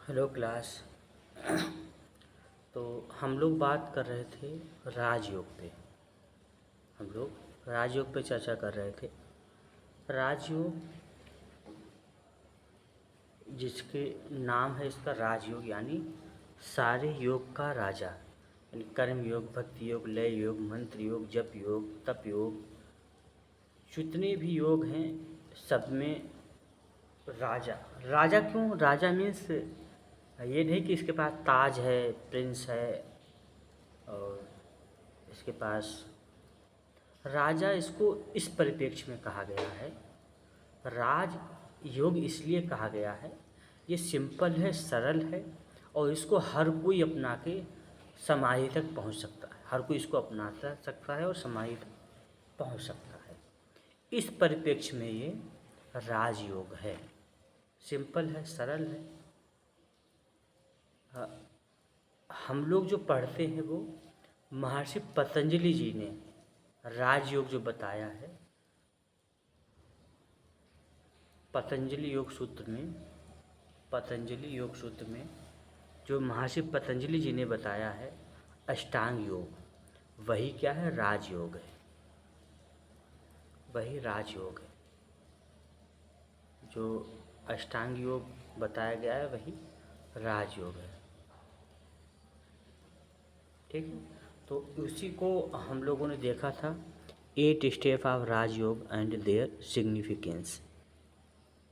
Hello class. तो हम लोग बात कर रहे थे राजयोग पे। हम लोग राजयोग पे चर्चा कर रहे थे। राजयोग, जिसके नाम है इसका राजयोग, यानी सारे योग का राजा, यानी कर्म योग, भक्ति योग, लय योग, मंत्र योग, जप योग, तप योग, जितने भी योग हैं सब में राजा। राजा क्यों? राजा मीन्स ये नहीं कि इसके पास ताज है, प्रिंस है, और इसके पास राजा। इसको इस परिप्रेक्ष्य में कहा गया है, राज योग इसलिए कहा गया है, ये सिंपल है, सरल है, और इसको हर कोई अपना के समाधि तक पहुंच सकता है। हर कोई इसको अपना सकता है और समाधि तक पहुंच सकता है। इस परिप्रेक्ष्य में ये राजयोग है। सिंपल है, सरल है। हम लोग जो पढ़ते हैं वो महर्षि पतंजलि जी ने राजयोग जो बताया है, पतंजलि योग सूत्र में जो महर्षि पतंजलि जी ने बताया है अष्टांग योग, वही क्या है? राजयोग है। वही राजयोग है। जो अष्टांग योग बताया गया है वही राजयोग है। ठीक है। तो उसी को हम लोगों ने देखा था, 8 step of Rajyoga and their significance.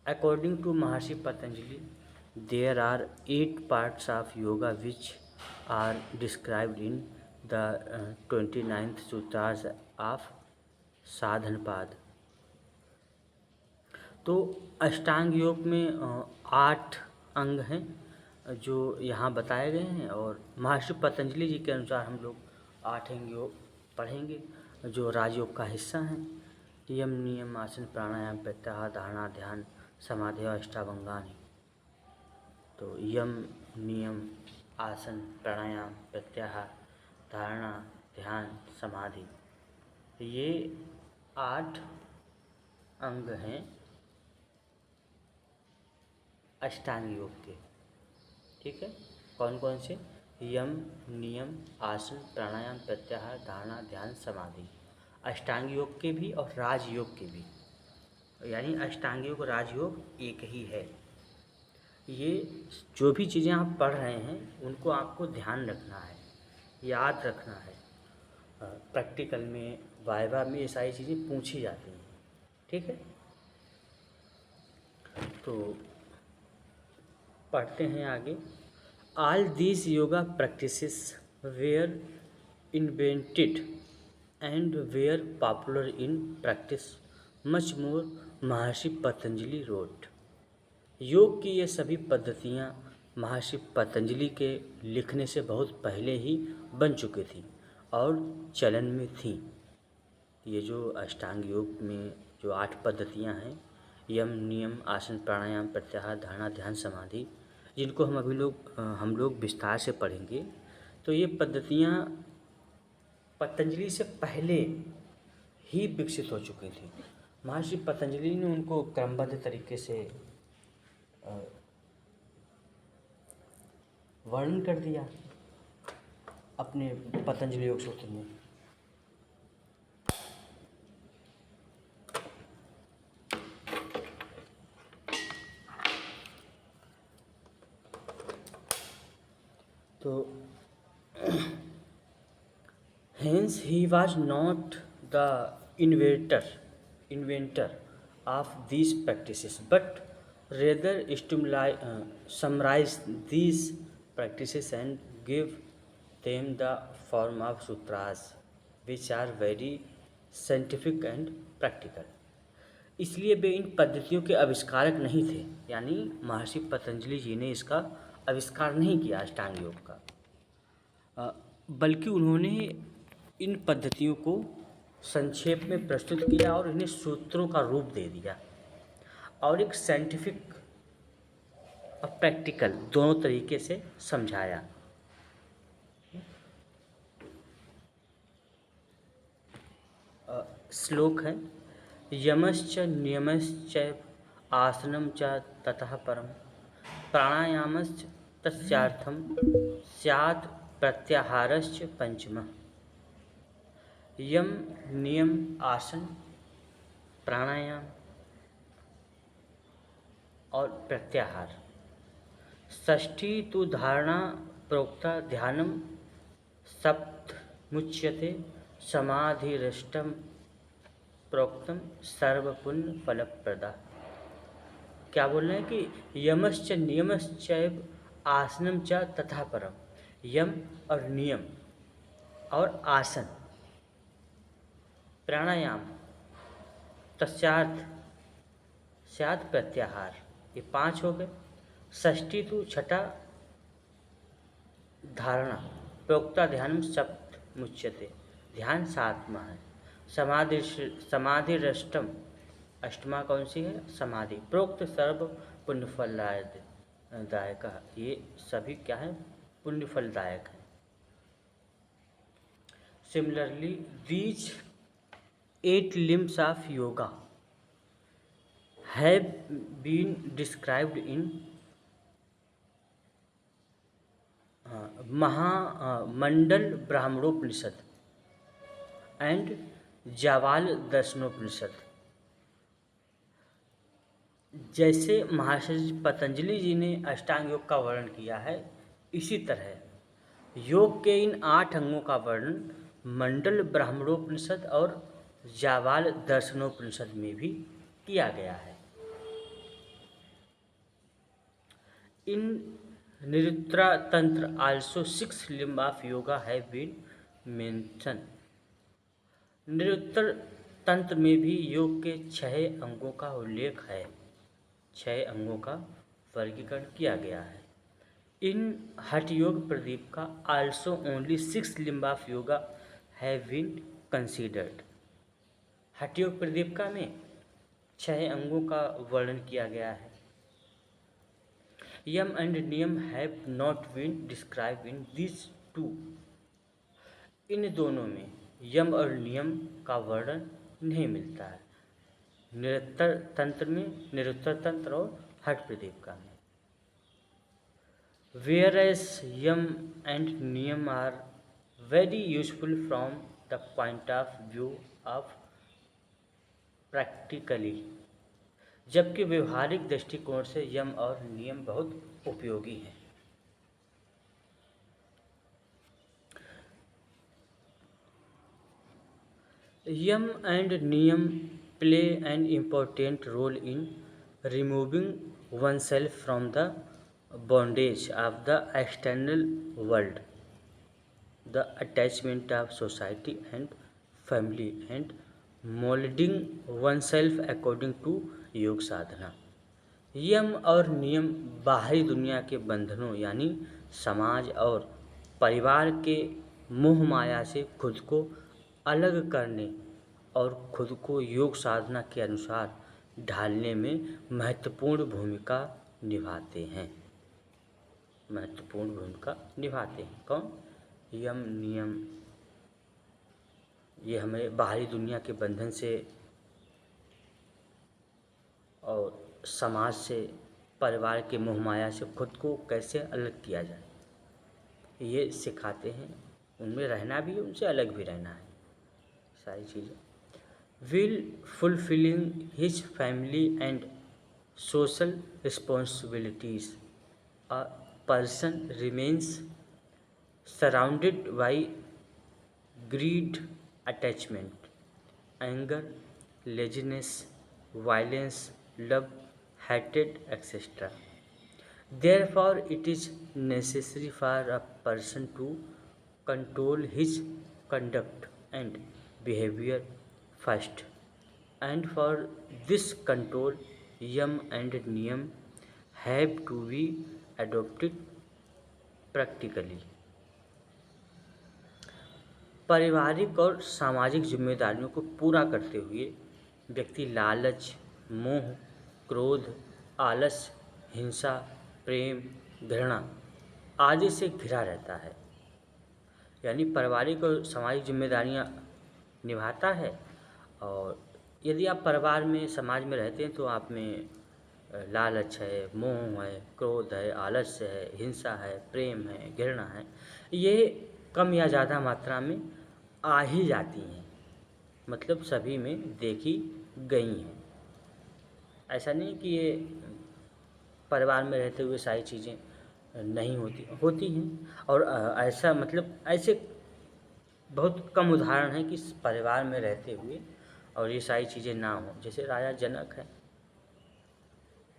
According to Maharshi Patanjali, there are 8 parts of yoga which are described in the 29th sutras of साधनपाद। तो अष्टांग योग में 8 अंग हैं जो यहाँ बताए गए हैं, और महर्षि पतंजलि जी के अनुसार हम लोग 8 अंग योग पढ़ेंगे जो राजयोग का हिस्सा हैं। यम नियम आसन प्राणायाम प्रत्याहार धारणा ध्यान समाधि और अष्टावंगानी। तो यम नियम आसन प्राणायाम प्रत्याहार धारणा ध्यान समाधि, ये 8 अंग हैं अष्टांग योग के। ठीक है। कौन कौन से? यम नियम आसन प्राणायाम प्रत्याहार धारणा ध्यान समाधि, अष्टांग योग के भी और राजयोग के भी। यानी अष्टांग योग राजयोग एक ही है। ये जो भी चीज़ें आप पढ़ रहे हैं उनको आपको ध्यान रखना है, याद रखना है। प्रैक्टिकल में, वाइवा में ये सारी चीज़ें पूछी जाती हैं। ठीक है। तो पढ़ते हैं आगे। All these yoga practices were invented and were popular in practice much more, Maharshi Patanjali road. योग की ये सभी पद्धतियाँ महर्षि पतंजलि के लिखने से बहुत पहले ही बन चुकी थी और चलन में थी। ये जो अष्टांग योग में जो 8 पद्धतियाँ हैं, यम नियम आसन प्राणायाम प्रत्याहार धारणा ध्यान समाधि, जिनको हम लोग विस्तार से पढ़ेंगे। तो ये पद्धतियाँ पतंजलि से पहले ही विकसित हो चुकी थी। महर्षि पतंजलि ने उनको क्रमबद्ध तरीके से वर्णन कर दिया अपने पतंजलि योग सूत्र में। तो hence he was not the inventor of these practices, but rather summarized these practices and gave them the form of sutras, which are very scientific and practical. इसलिए वे इन पद्धतियों के आविष्कारक नहीं थे, यानी महर्षि पतंजलि जी ने इसका आविष्कार नहीं किया अष्टांग योग का, बल्कि उन्होंने इन पद्धतियों को संक्षेप में प्रस्तुत किया और इन्हें सूत्रों का रूप दे दिया, और एक साइंटिफिक और प्रैक्टिकल दोनों तरीके से समझाया। श्लोक है, यमश्च नियमश्च आसनं च ततः परं प्राणायामश्च तस्यार्थं स्यात् प्रत्याहारश्च पंचमः। यम नियम आसन प्राणायाम और प्रत्याहार। षष्ठी तु धारणा प्रोक्ता ध्यानम सप्तमुच्यते समाधिरिष्टम प्रोक्तम सर्वपुण्य फलप्रदा। क्या बोल रहे हैं कि यमश्च नियमश्चैव आसनम च तथा परम। यम और नियम और आसन प्राणायाम तस्यार्थ स्यात् प्रत्याहार, ये 5 हो गए। षष्ठी तु छठा धारणा प्रोक्ता ध्यान सप्त मुच्यते, ध्यान 7वां है। समाधिरष्टम, अष्टमा कौन सी है? समाधि। प्रोक्त सर्व पुण्यफलदायक, ये सभी क्या है? पुण्यफलदायक है। Similarly these 8 limbs of yoga have been described in Mandala Brahmanopanishad and Jabala Darshanopanishad. जैसे महर्षि पतंजलि जी ने अष्टांग योग का वर्णन किया है, इसी तरह योग के इन 8 अंगों का वर्णन मंडल ब्राह्मणोपनिषद और जावाल दर्शनोपनिषद में भी किया गया है। इन निरुत्तरा तंत्र also 6 limbs of yoga have been mentioned। निरुत्तर तंत्र में भी योग के 6 अंगों का उल्लेख है, 6 अंगों का वर्गीकरण किया गया है। इन हठ योग प्रदीप का also only 6 limbs of yoga have been considered। हठ योग प्रदीपिका में 6 अंगों का वर्णन किया गया है। Yama and niyama have not been describe in this 2। इन दोनों में यम और नियम का वर्णन नहीं मिलता है, निरुत्तर तंत्र में, निरुत्तर तंत्र और हठ प्रदीपिका में। Whereas yam and niyam are very useful from the point of view of practically, जबकि व्यवहारिक दृष्टिकोण से यम और नियम बहुत उपयोगी हैं। Yama and niyama play an important role in removing oneself from the bondage of the external world, the attachment of society and family, and molding oneself according to योग साधना। यम और नियम बाहरी दुनिया के बंधनों यानी समाज और परिवार के मोह माया से खुद को अलग करने और खुद को योग साधना के अनुसार ढालने में महत्वपूर्ण भूमिका निभाते हैं। महत्वपूर्ण भूमिका निभाते हैं कौन? यम नियम। ये हमें बाहरी दुनिया के बंधन से और समाज से, परिवार के मोह माया से खुद को कैसे अलग किया जाए, ये सिखाते हैं। उनमें रहना भी, उनसे अलग भी रहना है, सारी चीज़ें। While fulfilling his family and social responsibilities, a person remains surrounded by greed, attachment, anger, laziness, violence, love, hatred, etc. Therefore, it is necessary for a person to control his conduct and behavior first, and for this control, yam and niyam have to be adopted practically। पारिवारिक और सामाजिक जिम्मेदारियों को पूरा करते हुए व्यक्ति लालच, मोह, क्रोध, आलस्य, हिंसा, प्रेम, घृणा आदि से घिरा रहता है। यानी पारिवारिक और सामाजिक जिम्मेदारियां निभाता है। और यदि आप परिवार में, समाज में रहते हैं तो आप में लालच है, मोह है, क्रोध है, आलस्य है, हिंसा है, प्रेम है, घृणा है, ये कम या ज़्यादा मात्रा में आ ही जाती हैं, मतलब सभी में देखी गई हैं। ऐसा नहीं कि ये परिवार में रहते हुए सारी चीज़ें नहीं होती, होती हैं। और ऐसा मतलब ऐसे बहुत कम उदाहरण हैं कि परिवार में रहते हुए और ये सारी चीज़ें ना हों। जैसे राजा जनक है,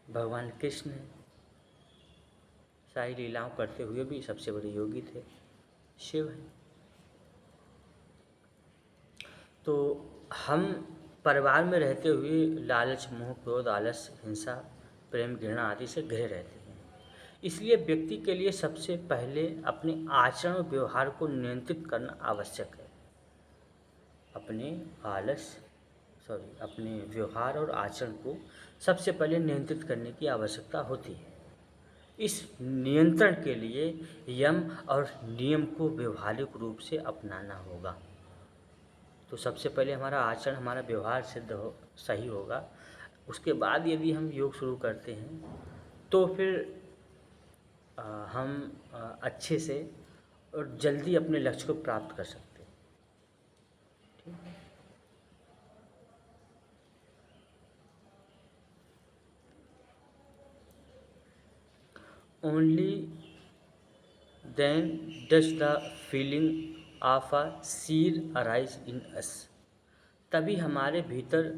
भगवान कृष्ण है, सारी लीलाओं करते हुए भी सबसे बड़े योगी थे, शिव है। तो हम परिवार में रहते हुए लालच, मोह, क्रोध, आलस्य, हिंसा, प्रेम, घृणा आदि से घिरे रहते हैं। इसलिए व्यक्ति के लिए सबसे पहले अपने आचरण और व्यवहार को नियंत्रित करना आवश्यक है। अपने व्यवहार और आचरण को सबसे पहले नियंत्रित करने की आवश्यकता होती है। इस नियंत्रण के लिए यम और नियम को व्यवहारिक रूप से अपनाना होगा। तो सबसे पहले हमारा आचरण, हमारा व्यवहार सही होगा। उसके बाद यदि हम योग शुरू करते हैं तो फिर हम अच्छे से और जल्दी अपने लक्ष्य को प्राप्त कर सकते हैं। ठीक है। Only then does the feeling of a seer arise in us। तभी हमारे भीतर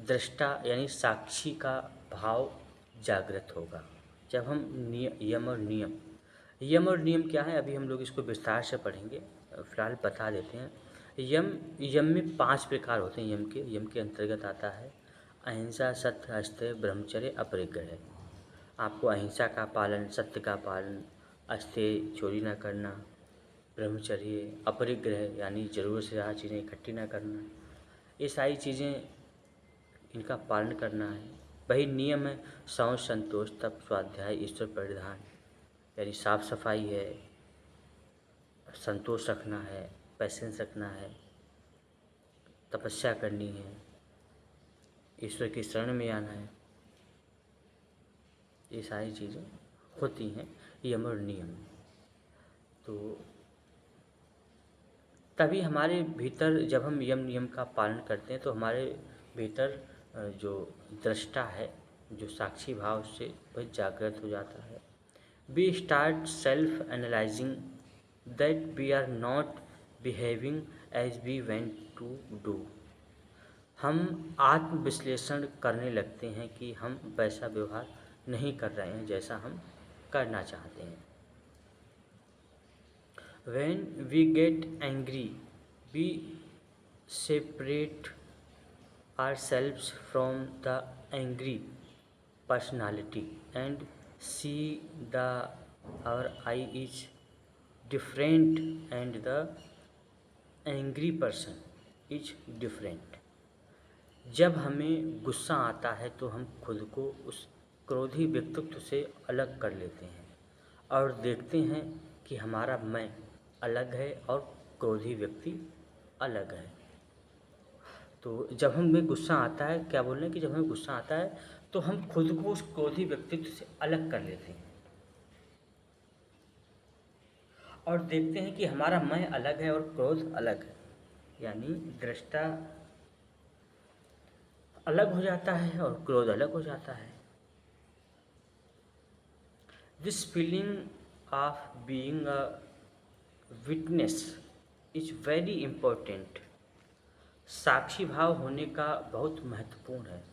दृष्टा यानी साक्षी का भाव जागृत होगा। जब हम यम और नियम क्या है, अभी हम लोग इसको विस्तार से पढ़ेंगे, फिलहाल बता देते हैं। यम में 5 प्रकार होते हैं। यम के अंतर्गत आता है अहिंसा, सत्य, अस्तेय, ब्रह्मचर्य, अपरिग्रह। आपको अहिंसा का पालन, सत्य का पालन, अस्तेय चोरी ना करना, ब्रह्मचर्य, अपरिग्रह यानी ज़रूरत से ज़्यादा चीज़ें इकट्ठी ना करना, ये सारी चीज़ें इनका पालन करना है। वही नियम है शौच, संतोष, तप, स्वाध्याय, ईश्वर परिधान, यानी साफ सफाई है, संतोष रखना है, पैसेंस रखना है, तपस्या करनी है, ईश्वर की शरण में आना है। ये सारी चीज़ें होती हैं यम और नियम। तो तभी हमारे भीतर जब हम यम नियम का पालन करते हैं तो हमारे भीतर जो दृष्टा है, जो साक्षी भाव से वह जागृत हो जाता है। We start self analysing that we are not behaving as we want to do. हम आत्मविश्लेषण करने लगते हैं कि हम वैसा व्यवहार नहीं कर रहे हैं जैसा हम करना चाहते हैं। When we get angry, we separate ourselves from the angry personality and see our I is different and the angry person is different। जब हमें गुस्सा आता है तो हम खुद को उस क्रोधी व्यक्तित्व से अलग कर लेते हैं और देखते हैं कि हमारा मैं अलग है और क्रोधी व्यक्ति अलग है। तो जब हमें गुस्सा आता है, क्या बोल रहे हैं कि जब हमें गुस्सा आता है तो हम खुद को उस क्रोधी व्यक्तित्व से अलग कर लेते हैं और देखते हैं कि हमारा मैं अलग है और क्रोध अलग है, यानी दृष्टा अलग हो जाता है और क्रोध अलग हो जाता है। This feeling of being a witness is very important. साक्षी भाव होने का बहुत महत्वपूर्ण है।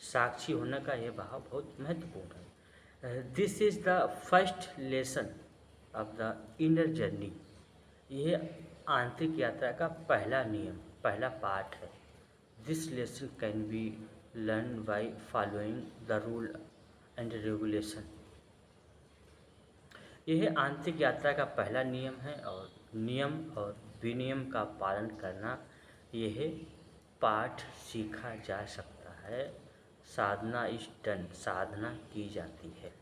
साक्षी होने का यह भाव बहुत महत्वपूर्ण है। This is the first lesson of the inner journey. यह आंतरिक यात्रा का पहला नियम, पहला पाठ है। This lesson can be learn by following the rule and regulation. यह आंतरिक यात्रा का पहला नियम है और नियम और विनियम का पालन करना यह पाठ सीखा जा सकता है। साधना इज डन, साधना की जाती है।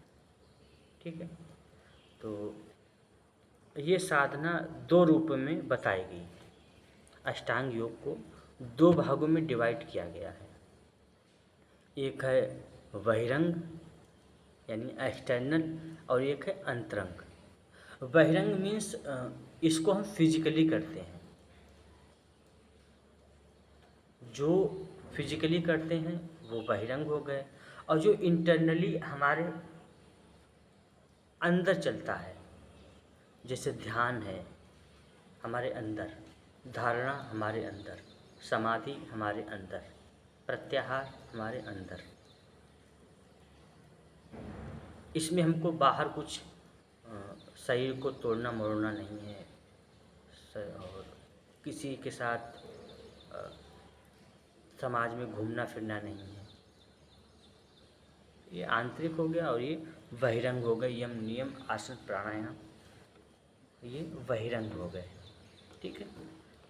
ठीक है। तो ये साधना 2 रूप में बताई गई। अष्टांग योग को 2 भागों में डिवाइड किया गया है। एक है बहिरंग यानी एक्सटर्नल और एक है अंतरंग। बहिरंग मीन्स इसको हम फिजिकली करते हैं, जो फिजिकली करते हैं वो बहिरंग हो गए, और जो इंटरनली हमारे अंदर चलता है, जैसे ध्यान है हमारे अंदर, धारणा हमारे अंदर, समाधि हमारे अंदर, प्रत्याहार हमारे अंदर, इसमें हमको बाहर कुछ शरीर को तोड़ना मरोड़ना नहीं है, और किसी के साथ समाज में घूमना फिरना नहीं है। ये आंतरिक हो गया, और ये बहिरंग हो गए। यम नियम आसन प्राणायाम ये बहिरंग हो गए। ठीक है,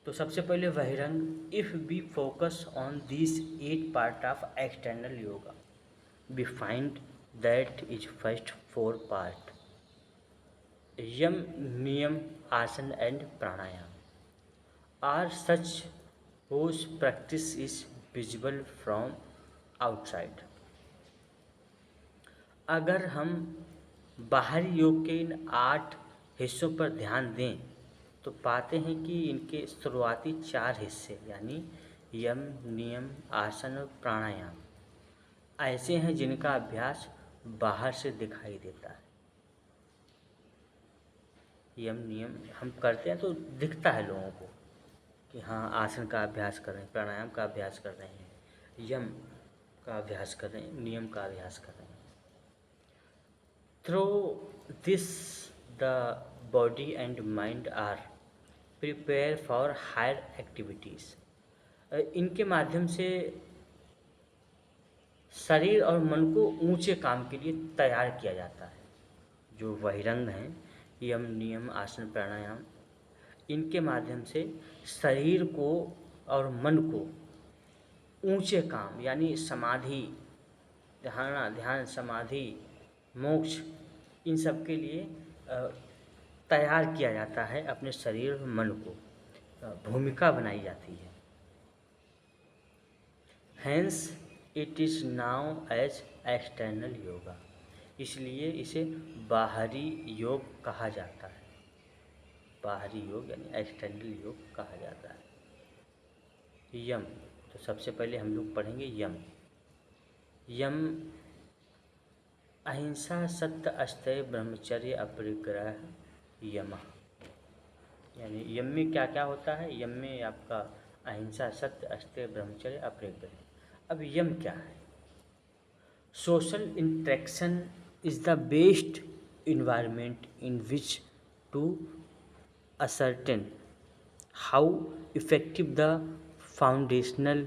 तो सबसे पहले बहिरंग, if we focus on this 8 part of external yoga we find that is first 4 part yama niyama asana and pranayama are such whose practice is visible from outside। अगर हम बाहरी योग के इन 8 हिस्सों पर ध्यान दें तो पाते हैं कि इनके शुरुआती 4 हिस्से यानी यम नियम आसन और प्राणायाम ऐसे हैं जिनका अभ्यास बाहर से दिखाई देता है। यम नियम हम करते हैं तो दिखता है लोगों को कि हाँ आसन का अभ्यास कर रहे हैं, प्राणायाम का अभ्यास कर रहे हैं, यम का अभ्यास कर रहे हैं, नियम का अभ्यास कर रहे हैं। Through this the body and mind are prepare for higher activities. इनके माध्यम से शरीर और मन को ऊंचे काम के लिए तैयार किया जाता है। जो बहिरंग हैं, यम नियम आसन प्राणायाम, इनके माध्यम से शरीर को और मन को ऊंचे काम यानी समाधि, ध्यान समाधि मोक्ष, इन सब के लिए तैयार किया जाता है। अपने शरीर और मन को भूमिका बनाई जाती है। Hence it is now as external yoga, इसलिए इसे बाहरी योग कहा जाता है। बाहरी योग यानी एक्सटर्नल योग कहा जाता है। यम, तो सबसे पहले हम लोग पढ़ेंगे यम। यम अहिंसा सत्य अस्थेय ब्रह्मचर्य अपरिग्रह यम, यानी यम में क्या क्या होता है। यम में आपका अहिंसा सत्य अस्थेय ब्रह्मचर्य अपरिग्रह। अब यम क्या है? Social interaction is the best environment in which to ascertain how effective the foundational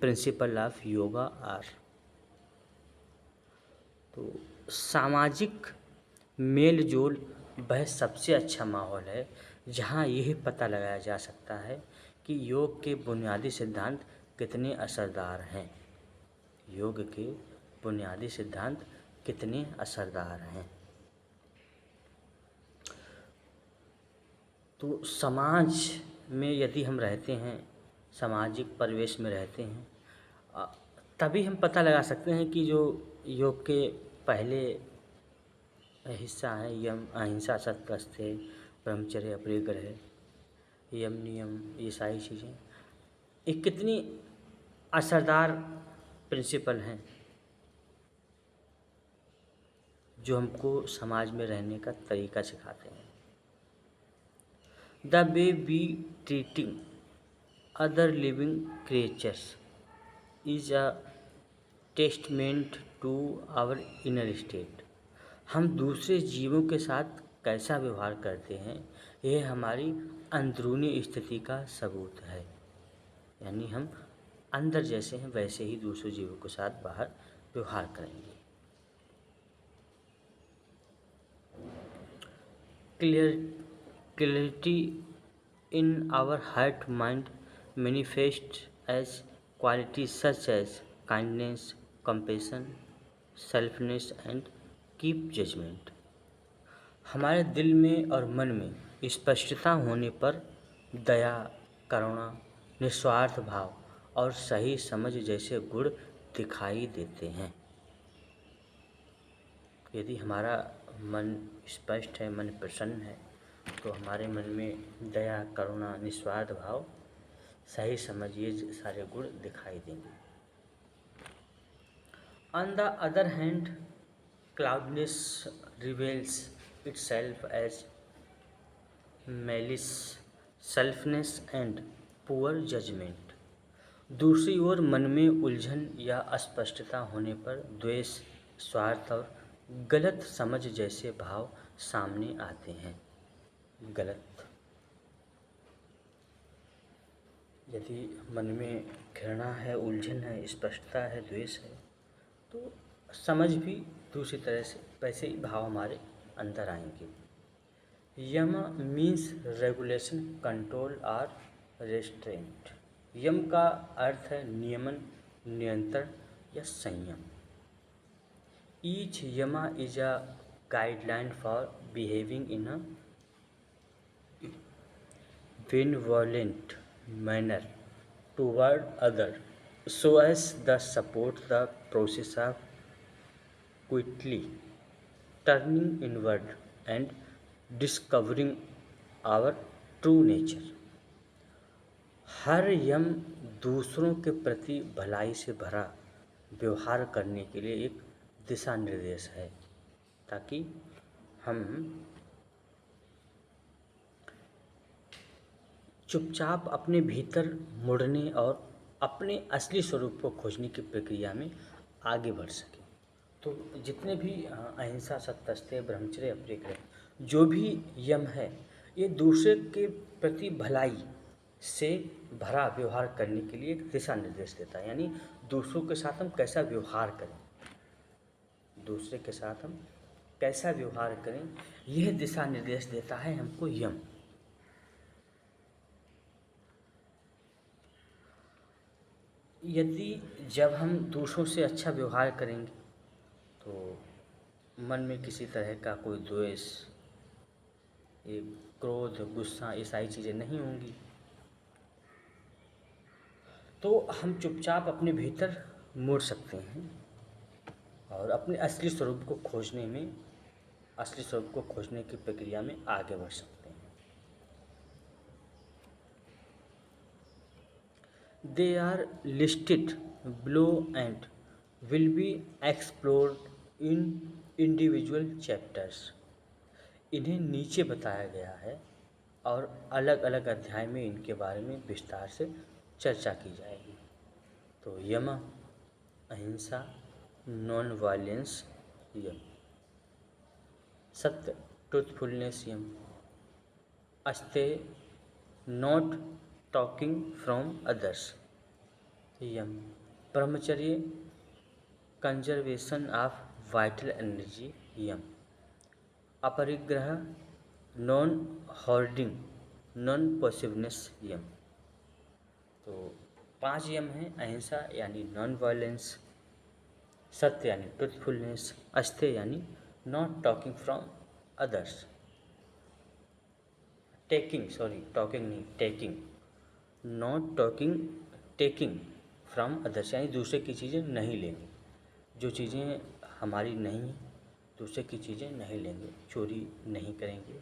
principle of yoga are। तो सामाजिक मेल जोल वह सबसे अच्छा माहौल है जहाँ यह पता लगाया जा सकता है कि योग के बुनियादी सिद्धांत कितने असरदार हैं। योग के बुनियादी सिद्धांत कितने असरदार हैं। तो समाज में यदि हम रहते हैं, सामाजिक परिवेश में रहते हैं, तभी हम पता लगा सकते हैं कि जो योग के पहले हिस्सा है यम अहिंसा सत्य अस्थेय ब्रह्मचर्य अपरिग्रह यम नियम, ये सारी चीज़ें ये कितनी असरदार प्रिंसिपल हैं जो हमको समाज में रहने का तरीका सिखाते हैं। The way we treating other living creatures is a testament to our inner state। हम दूसरे जीवों के साथ कैसा व्यवहार करते हैं यह हमारी अंदरूनी स्थिति का सबूत है। यानी हम अंदर जैसे हैं वैसे ही दूसरे जीवों के साथ बाहर व्यवहार करेंगे। Clarity in our heart mind manifests as qualities such as kindness, compassion, selfness and keep judgment। हमारे दिल में और मन में स्पष्टता होने पर दया, करुणा, निस्वार्थ भाव और सही समझ जैसे गुण दिखाई देते हैं। यदि हमारा मन स्पष्ट है, मन प्रसन्न है, तो हमारे मन में दया, करुणा, निस्वार्थ भाव, सही समझिए सारे गुण दिखाई देंगे। On the other hand, cloudiness reveals itself as malice, selfness and poor judgment. दूसरी ओर मन में उलझन या अस्पष्टता होने पर द्वेष, स्वार्थ और गलत समझ जैसे भाव सामने आते हैं। गलत, यदि मन में घृणा है, उलझन है, स्पष्टता है, द्वेष है, तो समझ भी दूसरी तरह से वैसे ही भाव हमारे अंदर आएंगे। यम मीन्स रेगुलेशन, कंट्रोल और रेस्ट्रेंट। यम का अर्थ है नियमन, नियंत्रण या संयम। ईच यमा is a guideline for behaving in a benevolent manner toward other, so as the support the process of quickly turning inward and discovering our true nature. हर यम दूसरों के प्रति भलाई से भरा व्यवहार करने के लिए एक दिशा निर्देश है, ताकि हम चुपचाप अपने भीतर मुड़ने और अपने असली स्वरूप को खोजने की प्रक्रिया में आगे बढ़ सकें। तो जितने भी अहिंसा, सत्य, ब्रह्मचर्य, अपरिग्रह, जो भी यम है, ये दूसरे के प्रति भलाई से भरा व्यवहार करने के लिए एक दिशा निर्देश देता है। यानी दूसरों के साथ हम कैसा व्यवहार करें, दूसरे के साथ हम कैसा व्यवहार करें, यह दिशा निर्देश देता है हमको यम। यदि जब हम दूसरों से अच्छा व्यवहार करेंगे तो मन में किसी तरह का कोई द्वेष, ये क्रोध, गुस्सा, ये सारी चीज़ें नहीं होंगी, तो हम चुपचाप अपने भीतर मुड़ सकते हैं और अपने असली स्वरूप को खोजने में, असली स्वरूप को खोजने की प्रक्रिया में आगे बढ़ सकते हैं। They are listed below and will be explored in individual chapters. इन्हें नीचे बताया गया है और अलग अलग अध्याय में इनके बारे में विस्तार से चर्चा की जाएगी। तो यम अहिंसा, non violence yama, satya truthfulness yama, asteya not talking from others yama, brahmacharya conservation of vital energy yama, aparigraha non hoarding, non possessiveness yama. तो 5 यम हैं। अहिंसा यानी नॉन वायलेंस, सत्य यानी ट्रूथफुलनेस, अस्तेय यानी not talking from others, taking, not talking, taking from others यानी दूसरे की चीज़ें नहीं लेंगे, जो चीज़ें हमारी नहीं हैं दूसरे की चीज़ें नहीं लेंगे, चोरी नहीं करेंगे।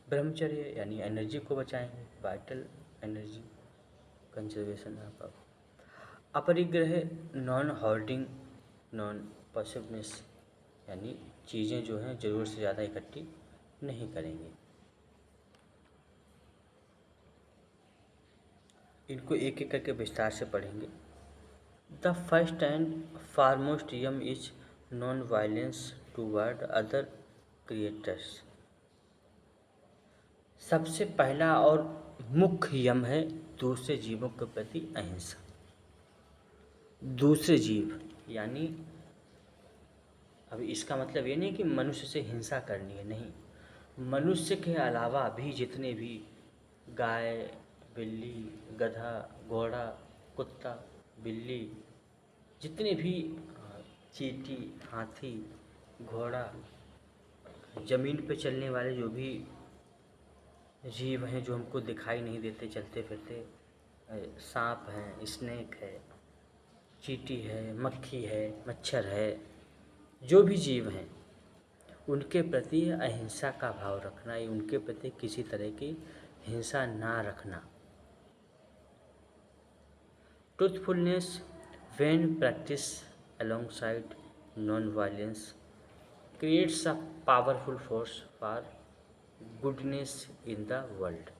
ब्रह्मचर्य यानी एनर्जी को बचाएंगे, vital energy conservation of. Aparigraha non hoarding, non possessiveness यानी चीज़ें जो हैं ज़रूरत से ज़्यादा इकट्ठी नहीं करेंगे। इनको एक एक करके विस्तार से पढ़ेंगे। The first and foremost yama is non violence toward other creators. सबसे पहला और मुख्य यम है दूसरे जीवों के प्रति अहिंसा। दूसरे जीव यानी अभी इसका मतलब ये नहीं कि मनुष्य से हिंसा करनी है, नहीं, मनुष्य के अलावा भी जितने भी गाय, बिल्ली, गधा, घोड़ा, कुत्ता, बिल्ली, जितने भी चींटी, हाथी, घोड़ा, ज़मीन पे चलने वाले जो भी जीव हैं जो हमको दिखाई नहीं देते चलते फिरते, सांप हैं, स्नेक है, चींटी है, मक्खी है, मच्छर है, जो भी जीव हैं उनके प्रति अहिंसा का भाव रखना, या उनके प्रति किसी तरह की हिंसा ना रखना। Truthfulness when practice alongside non violence creates a powerful force for goodness in the world.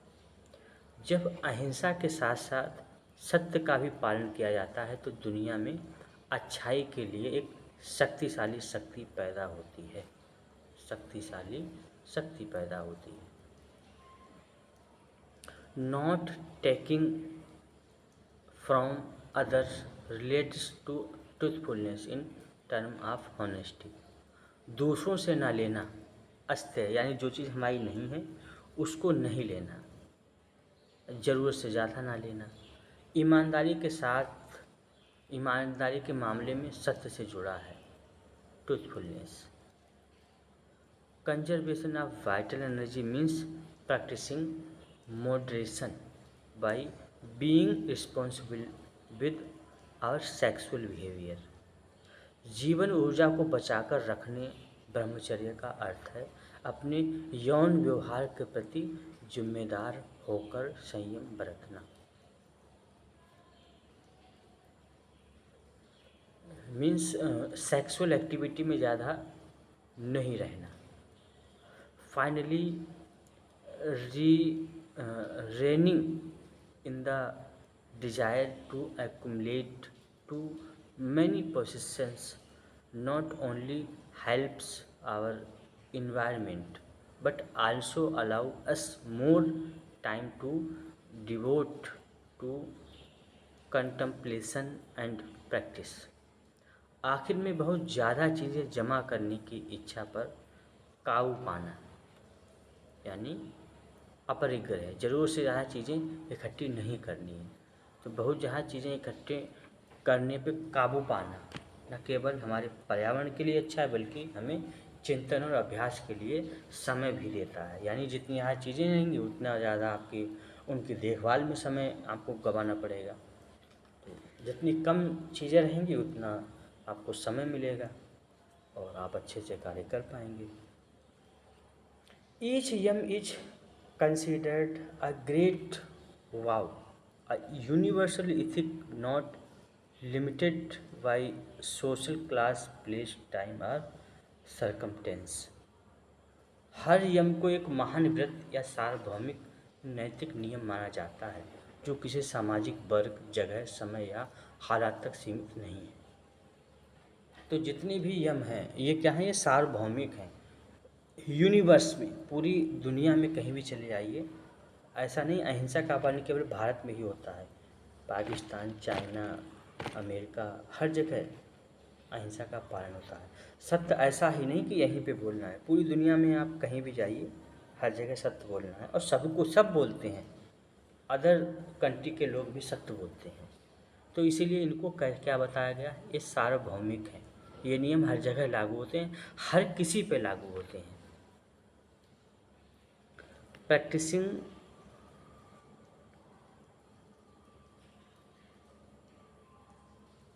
जब अहिंसा के साथ साथ सत्य का भी पालन किया जाता है तो दुनिया में अच्छाई के लिए एक शक्तिशाली शक्ति पैदा होती है, शक्तिशाली शक्ति पैदा होती है। Not taking from others relates to truthfulness in term of honesty. दूसरों से ना लेना, अस्त्य यानी जो चीज़ हमारी नहीं है उसको नहीं लेना, ज़रूरत से ज़्यादा ना लेना। ईमानदारी के साथ, ईमानदारी के मामले में सत्य से जुड़ा है truthfulness. Conservation of vital energy means practising moderation by being responsible with our sexual behaviour. जीवन ऊर्जा को बचाकर रखने ब्रह्मचर्य का अर्थ है अपने यौन व्यवहार के प्रति जिम्मेदार होकर संयम बरतना। मीन्स सेक्सुअल एक्टिविटी में ज़्यादा नहीं रहना। Finally reigning in the desire to accumulate too many possessions not only helps our environment but also allow us more time to devote to contemplation and practice। आखिर में बहुत ज़्यादा चीज़ें जमा करने की इच्छा पर काबू पाना, यानी अपरिग्रह, ज़रूर से ज़्यादा चीज़ें इकट्ठी नहीं करनी है। तो बहुत ज़्यादा चीज़ें इकट्ठे करने पे काबू पाना न केवल हमारे पर्यावरण के लिए अच्छा है बल्कि हमें चिंतन और अभ्यास के लिए समय भी देता है। यानी जितनी ज़्यादा चीज़ें रहेंगी उतना ज़्यादा आपकी उनकी देखभाल में समय आपको गंवाना पड़ेगा। तो जितनी कम चीज़ें रहेंगी उतना आपको समय मिलेगा और आप अच्छे से कार्य कर पाएंगे। Each yam is considered a great vow, a universal ethic not limited by social class, place, time or circumstance। हर यम को एक महान व्रत या सार्वभौमिक नैतिक नियम माना जाता है जो किसी सामाजिक वर्ग, जगह, समय या हालात तक सीमित नहीं है। तो जितने भी यम हैं ये क्या हैं, ये सार्वभौमिक हैं। यूनिवर्स में, पूरी दुनिया में कहीं भी चले जाइए, ऐसा नहीं अहिंसा का पालन केवल भारत में ही होता है। पाकिस्तान, चाइना, अमेरिका, हर जगह अहिंसा का पालन होता है। सत्य ऐसा ही नहीं कि यहीं पे बोलना है, पूरी दुनिया में आप कहीं भी जाइए हर जगह सत्य बोलना है। और सबको सब बोलते हैं, अदर कंट्री के लोग भी सत्य बोलते हैं। तो इसीलिए इनको क्या बताया गया, ये सार्वभौमिक है, ये नियम हर जगह लागू होते हैं, हर किसी पे लागू होते हैं। practicing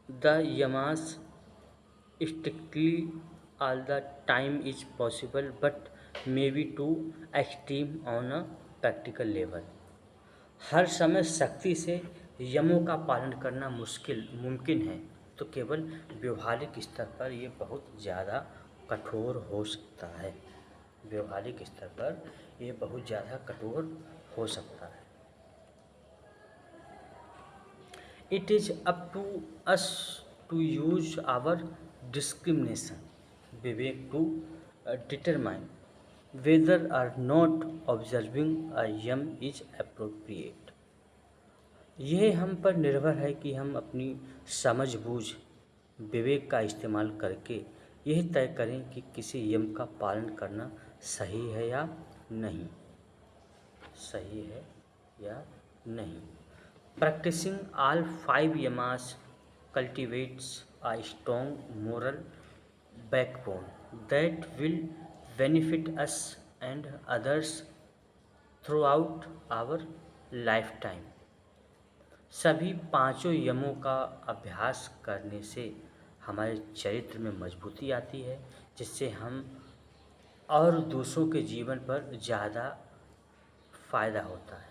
the yamas strictly all the time is possible but may be too extreme on a practical level। हर समय सख्ती से यमों का पालन करना मुमकिन है तो केवल व्यवहारिक स्तर पर ये बहुत ज़्यादा कठोर हो सकता है। व्यवहारिक स्तर पर ये बहुत ज़्यादा कठोर हो सकता है। It is up to us to use our discrimination viveka to determine whether or not observing a yama is appropriate. यह हम पर निर्भर है कि हम अपनी समझबूझ विवेक का इस्तेमाल करके यह तय करें कि किसी यम का पालन करना सही है या नहीं, सही है या नहीं। Practising all 5 yamas cultivates a strong moral backbone that will benefit us and others throughout our lifetime। सभी पांचों यमों का अभ्यास करने से हमारे चरित्र में मजबूती आती है, जिससे हम और दूसरों के जीवन पर ज़्यादा फायदा होता है।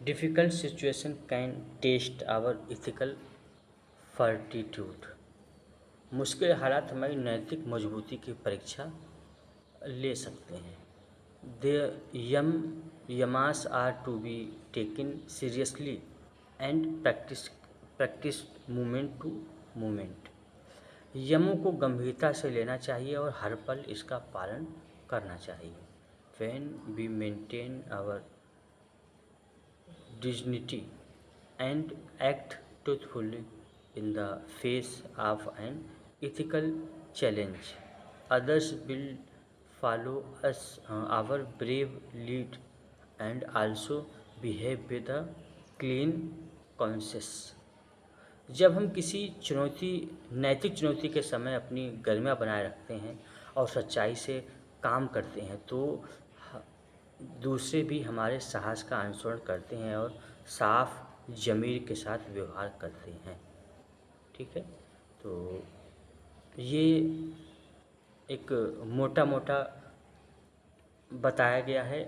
Difficult situation can test our ethical fortitude. मुश्किल हालात हमारी नैतिक मजबूती की परीक्षा ले सकते हैं। The yamas are to be taken seriously and practiced moment to moment। यमों को गंभीरता से लेना चाहिए और हर पल इसका पालन करना चाहिए। When we maintain our dignity and act truthfully in the face of an ethical challenge, others will follow us, our brave lead, and also behave with a clean conscience। जब हम किसी नैतिक चुनौती के समय अपनी गरिमा बनाए रखते हैं और सच्चाई से काम करते हैं, तो दूसरे भी हमारे साहस का अनुसरण करते हैं और साफ ज़मीर के साथ व्यवहार करते हैं। ठीक है, तो ये एक मोटा मोटा बताया गया है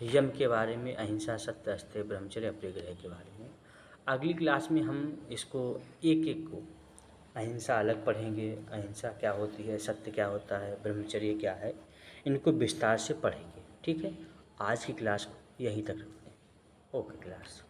यम के बारे में, अहिंसा, सत्य, अस्तेय, ब्रह्मचर्य, अपरिग्रह के बारे में। अगली क्लास में हम इसको एक एक को अहिंसा अलग पढ़ेंगे, अहिंसा क्या होती है, सत्य क्या होता है, ब्रह्मचर्य क्या है, इनको विस्तार से पढ़ेंगे। ठीक है, आज की क्लास को यहीं तक रखते हैं। Okay class.